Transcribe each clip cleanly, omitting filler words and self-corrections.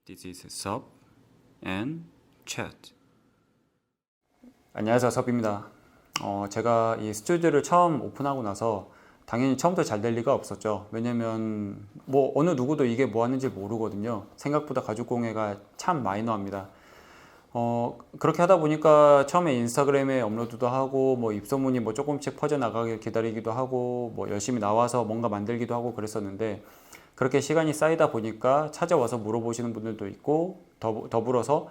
This is Sup and Chat. 안녕하세요, 섭입니다. 제가 이 스튜디오를 처음 오픈하고 나서 당연히 처음부터 잘 될 리가 없었죠. 왜냐면 뭐 어느 누구도 이게 뭐 하는지 모르거든요. 생각보다 가죽 공예가 참 마이너합니다. 그렇게 하다 보니까 처음에 인스타그램에 업로드도 하고 뭐 입소문이 뭐 조금씩 퍼져나가길 기다리기도 하고 뭐 열심히 나와서 뭔가 만들기도 하고 그랬었는데, 그렇게 시간이 쌓이다 보니까 찾아와서 물어보시는 분들도 있고, 더불어서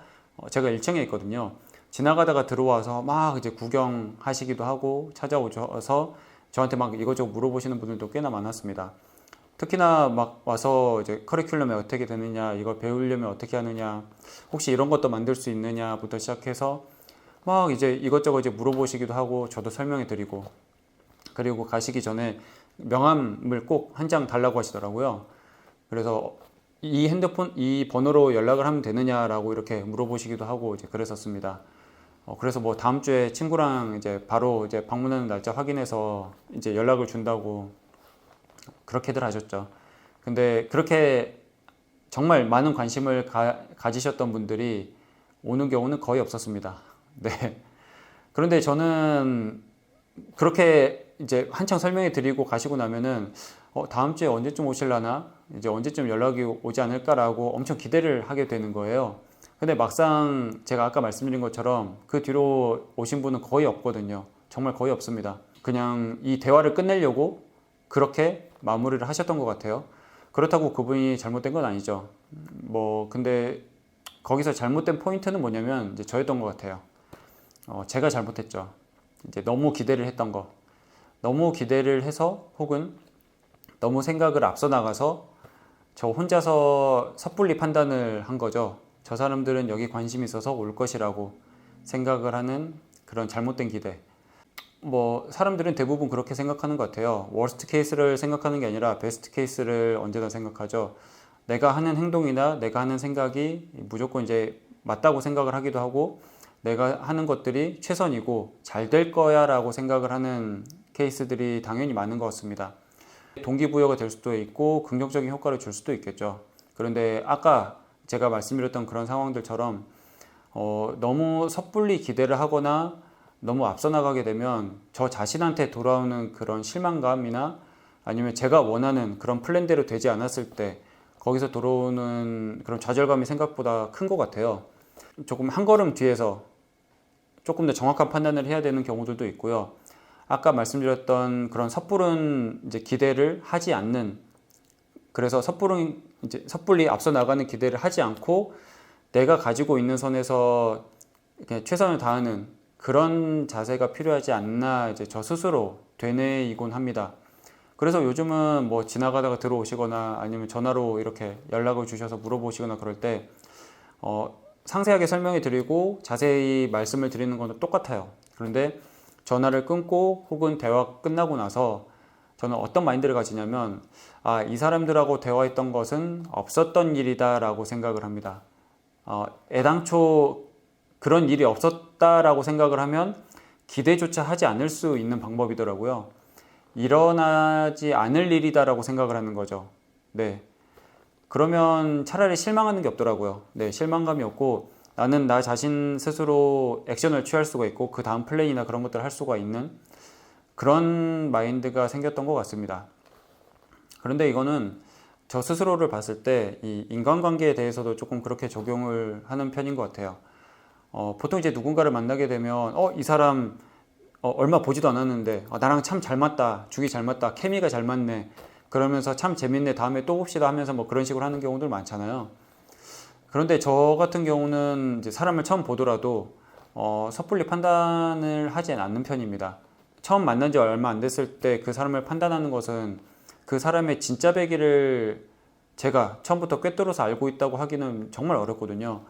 제가 1층에 있거든요. 지나가다가 들어와서 막 이제 구경하시기도 하고 찾아오셔서 저한테 막 이것저것 물어보시는 분들도 꽤나 많았습니다. 특히나 막 와서 이제 커리큘럼이 어떻게 되느냐, 이걸 배우려면 어떻게 하느냐, 혹시 이런 것도 만들 수 있느냐부터 시작해서 막 이제 이것저것 이제 물어보시기도 하고, 저도 설명해 드리고, 그리고 가시기 전에 명함을 꼭 한 장 달라고 하시더라고요. 그래서 이 핸드폰, 이 번호로 연락을 하면 되느냐라고 이렇게 물어보시기도 하고 이제 그랬었습니다. 그래서 뭐 다음 주에 친구랑 이제 바로 이제 방문하는 날짜 확인해서 이제 연락을 준다고 그렇게들 하셨죠. 근데 그렇게 정말 많은 관심을 가지셨던 분들이 오는 경우는 거의 없었습니다. 네. 그런데 저는 그렇게 이제 한창 설명해 드리고 가시고 나면은 다음 주에 언제쯤 오실라나, 이제 언제쯤 연락이 오지 않을까라고 엄청 기대를 하게 되는 거예요. 근데 막상 제가 아까 말씀드린 것처럼 그 뒤로 오신 분은 거의 없거든요. 정말 거의 없습니다. 그냥 이 대화를 끝내려고 그렇게 마무리를 하셨던 것 같아요. 그렇다고 그분이 잘못된 건 아니죠. 뭐 근데 거기서 잘못된 포인트는 뭐냐면 이제 저였던 것 같아요. 제가 잘못했죠. 이제 너무 기대를 했던 거, 너무 기대를 해서, 혹은 너무 생각을 앞서 나가서 저 혼자서 섣불리 판단을 한 거죠. 저 사람들은 여기 관심이 있어서 올 것이라고 생각을 하는 그런 잘못된 기대. 뭐 사람들은 대부분 그렇게 생각하는 것 같아요. 워스트 케이스를 생각하는 게 아니라 베스트 케이스를 언제나 생각하죠. 내가 하는 행동이나 내가 하는 생각이 무조건 이제 맞다고 생각을 하기도 하고, 내가 하는 것들이 최선이고 잘 될 거야 라고 생각을 하는 케이스들이 당연히 많은 것 같습니다. 동기부여가 될 수도 있고 긍정적인 효과를 줄 수도 있겠죠. 그런데 아까 제가 말씀드렸던 그런 상황들처럼 너무 섣불리 기대를 하거나 너무 앞서 나가게 되면 저 자신한테 돌아오는 그런 실망감이나, 아니면 제가 원하는 그런 플랜대로 되지 않았을 때 거기서 들어오는 그런 좌절감이 생각보다 큰 것 같아요. 조금 한 걸음 뒤에서 조금 더 정확한 판단을 해야 되는 경우들도 있고요. 아까 말씀드렸던 그런 섣부른 이제 기대를 하지 않는, 그래서 섣불리 앞서 나가는 기대를 하지 않고 내가 가지고 있는 선에서 그냥 최선을 다하는 그런 자세가 필요하지 않나, 이제 저 스스로 되뇌이곤 합니다. 그래서 요즘은 뭐 지나가다가 들어오시거나 아니면 전화로 이렇게 연락을 주셔서 물어보시거나 그럴 때 상세하게 설명해 드리고 자세히 말씀을 드리는 건 똑같아요. 그런데 전화를 끊고 혹은 대화 끝나고 나서 저는 어떤 마인드를 가지냐면, 이 사람들하고 대화했던 것은 없었던 일이다 라고 생각을 합니다. 애당초 그런 일이 없었다라고 생각을 하면 기대조차 하지 않을 수 있는 방법이더라고요. 일어나지 않을 일이다라고 생각을 하는 거죠. 네. 그러면 차라리 실망하는 게 없더라고요. 네, 실망감이 없고 나는 나 자신 스스로 액션을 취할 수가 있고 그 다음 플레이나 그런 것들을 할 수가 있는 그런 마인드가 생겼던 것 같습니다. 그런데 이거는 저 스스로를 봤을 때 이 인간관계에 대해서도 조금 그렇게 적용을 하는 편인 것 같아요. 보통 이제 누군가를 만나게 되면 이 사람 얼마 보지도 않았는데 나랑 참 잘 맞다, 죽이 잘 맞다, 케미가 잘 맞네, 그러면서 참 재밌네, 다음에 또 봅시다 하면서 뭐 그런 식으로 하는 경우들 많잖아요. 그런데 저 같은 경우는 이제 사람을 처음 보더라도 섣불리 판단을 하지 않는 편입니다. 처음 만난 지 얼마 안 됐을 때 그 사람을 판단하는 것은 그 사람의 진짜 배기를 제가 처음부터 꿰뚫어서 알고 있다고 하기는 정말 어렵거든요.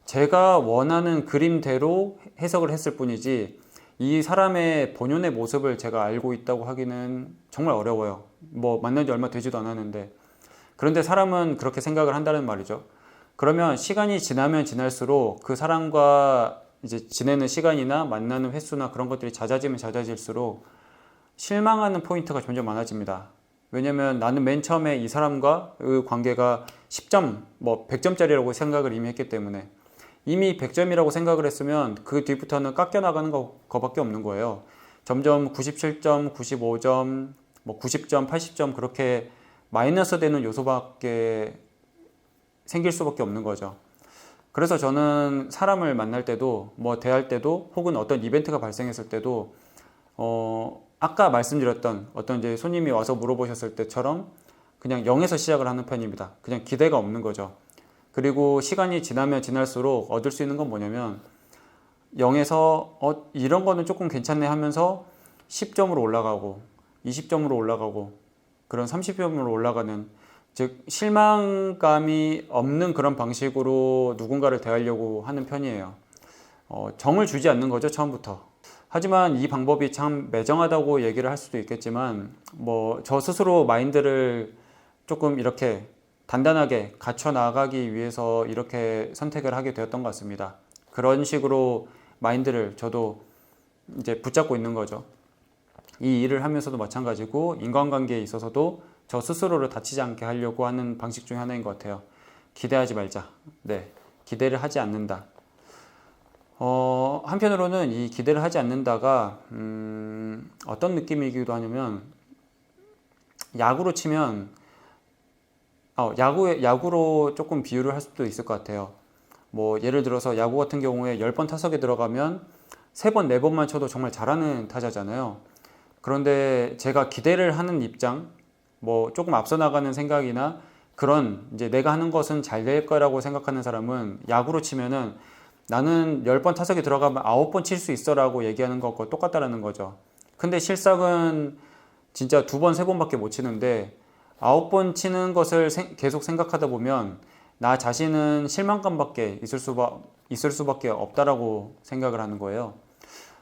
제가 원하는 그림대로 해석을 했을 뿐이지 이 사람의 본연의 모습을 제가 알고 있다고 하기는 정말 어려워요. 뭐 만난 지 얼마 되지도 않았는데. 그런데 사람은 그렇게 생각을 한다는 말이죠. 그러면 시간이 지나면 지날수록 그 사람과 이제 지내는 시간이나 만나는 횟수나 그런 것들이 잦아지면 잦아질수록 실망하는 포인트가 점점 많아집니다. 왜냐면 나는 맨 처음에 이 사람과 그 관계가 10점, 뭐 100점짜리라고 생각을 이미 했기 때문에 이미 100점이라고 생각을 했으면 그 뒤부터는 깎여 나가는 거밖에 없는 거예요. 점점 97점, 95점, 뭐 90점, 80점 그렇게 마이너스 되는 요소밖에 생길 수밖에 없는 거죠. 그래서 저는 사람을 만날 때도 뭐 대할 때도 혹은 어떤 이벤트가 발생했을 때도 아까 말씀드렸던 어떤 이제 손님이 와서 물어보셨을 때처럼 그냥 0에서 시작을 하는 편입니다. 그냥 기대가 없는 거죠. 그리고 시간이 지나면 지날수록 얻을 수 있는 건 뭐냐면 0에서 이런 거는 조금 괜찮네 하면서 10점으로 올라가고 20점으로 올라가고 그런 30점으로 올라가는, 즉 실망감이 없는 그런 방식으로 누군가를 대하려고 하는 편이에요. 정을 주지 않는 거죠, 처음부터. 하지만 이 방법이 참 매정하다고 얘기를 할 수도 있겠지만 뭐 저 스스로 마인드를 조금 이렇게 단단하게 갖춰 나가기 위해서 이렇게 선택을 하게 되었던 것 같습니다. 그런 식으로 마인드를 저도 이제 붙잡고 있는 거죠. 이 일을 하면서도 마찬가지고 인간관계에 있어서도 저 스스로를 다치지 않게 하려고 하는 방식 중에 하나인 것 같아요. 기대하지 말자. 네, 기대를 하지 않는다. 한편으로는 이 기대를 하지 않는다가 어떤 느낌이기도 하냐면 야구로 치면 야구로 조금 비유를 할 수도 있을 것 같아요. 뭐 예를 들어서 야구 같은 경우에 10번 타석에 들어가면 3번, 4번만 쳐도 정말 잘하는 타자잖아요. 그런데 제가 기대를 하는 입장, 뭐 조금 앞서 나가는 생각이나 그런 이제 내가 하는 것은 잘 될 거라고 생각하는 사람은 야구로 치면은 나는 10번 타석에 들어가면 9번 칠 수 있어 라고 얘기하는 것과 똑같다라는 거죠. 근데 실상은 진짜 2번, 3번밖에 못 치는데 9번 치는 것을 계속 생각하다 보면 나 자신은 실망감밖에 있을 수밖에 없다라고 생각을 하는 거예요.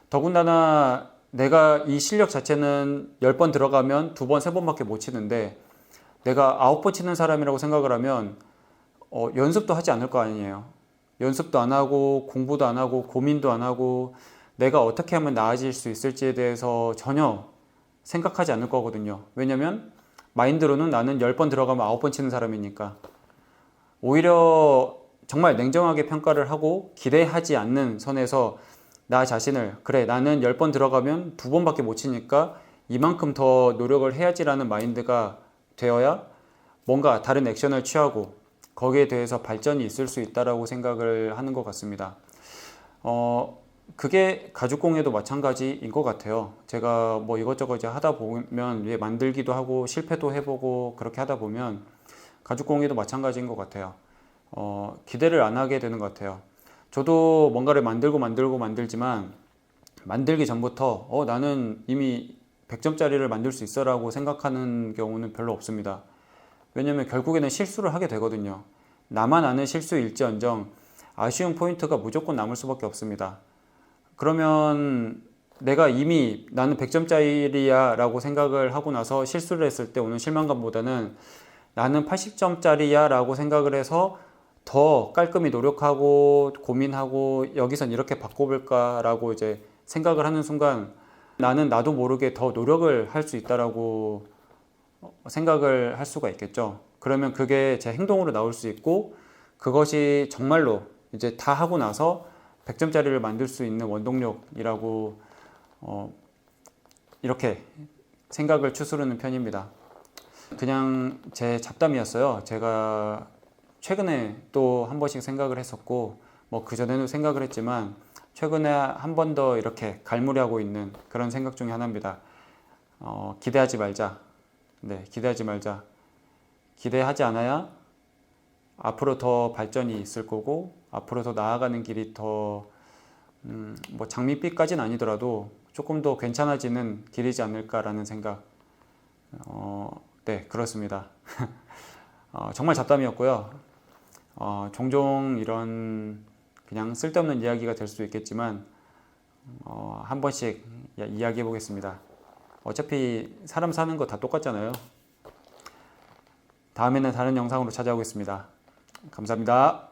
더군다나 내가 이 실력 자체는 10번 들어가면 2번, 3번밖에 못 치는데 내가 9번 치는 사람이라고 생각을 하면 연습도 하지 않을 거 아니에요. 연습도 안 하고 공부도 안 하고 고민도 안 하고 내가 어떻게 하면 나아질 수 있을지에 대해서 전혀 생각하지 않을 거거든요. 왜냐면 마인드로는 나는 10번 들어가면 9번 치는 사람이니까. 오히려 정말 냉정하게 평가를 하고 기대하지 않는 선에서 나 자신을, 그래 나는 10번 들어가면 2번밖에 못 치니까 이만큼 더 노력을 해야지라는 마인드가 되어야 뭔가 다른 액션을 취하고 거기에 대해서 발전이 있을 수 있다라고 생각을 하는 것 같습니다. 그게 가죽공예도 마찬가지인 것 같아요. 제가 뭐 이것저것 이제 하다 보면 만들기도 하고 실패도 해보고 그렇게 하다 보면 가죽공예도 마찬가지인 것 같아요. 기대를 안 하게 되는 것 같아요. 저도 뭔가를 만들지만 만들기 전부터 나는 이미 100점짜리를 만들 수 있어 라고 생각하는 경우는 별로 없습니다. 왜냐면 결국에는 실수를 하게 되거든요. 나만 아는 실수일지언정 아쉬운 포인트가 무조건 남을 수밖에 없습니다. 그러면 내가 이미 나는 100점짜리야 라고 생각을 하고 나서 실수를 했을 때 오는 실망감보다는 나는 80점짜리야 라고 생각을 해서 더 깔끔히 노력하고 고민하고 여기선 이렇게 바꿔볼까 라고 이제 생각을 하는 순간 나는 나도 모르게 더 노력을 할 수 있다라고 생각을 할 수가 있겠죠. 그러면 그게 제 행동으로 나올 수 있고 그것이 정말로 이제 다 하고 나서 100점짜리를 만들 수 있는 원동력이라고 이렇게 생각을 추스르는 편입니다. 그냥 제 잡담이었어요. 제가 최근에 또 한 번씩 생각을 했었고 뭐 그전에도 생각을 했지만 최근에 한 번 더 이렇게 갈무리하고 있는 그런 생각 중에 하나입니다. 기대하지 말자. 네, 기대하지 말자. 기대하지 않아야 앞으로 더 발전이 있을 거고 앞으로 더 나아가는 길이 더 뭐 장밋빛까지는 아니더라도 조금 더 괜찮아지는 길이지 않을까라는 생각. 네, 그렇습니다. 정말 잡담이었고요. 종종 이런 그냥 쓸데없는 이야기가 될 수도 있겠지만 한 번씩 이야기해 보겠습니다. 어차피 사람 사는 거 다 똑같잖아요. 다음에는 다른 영상으로 찾아오겠습니다. 감사합니다.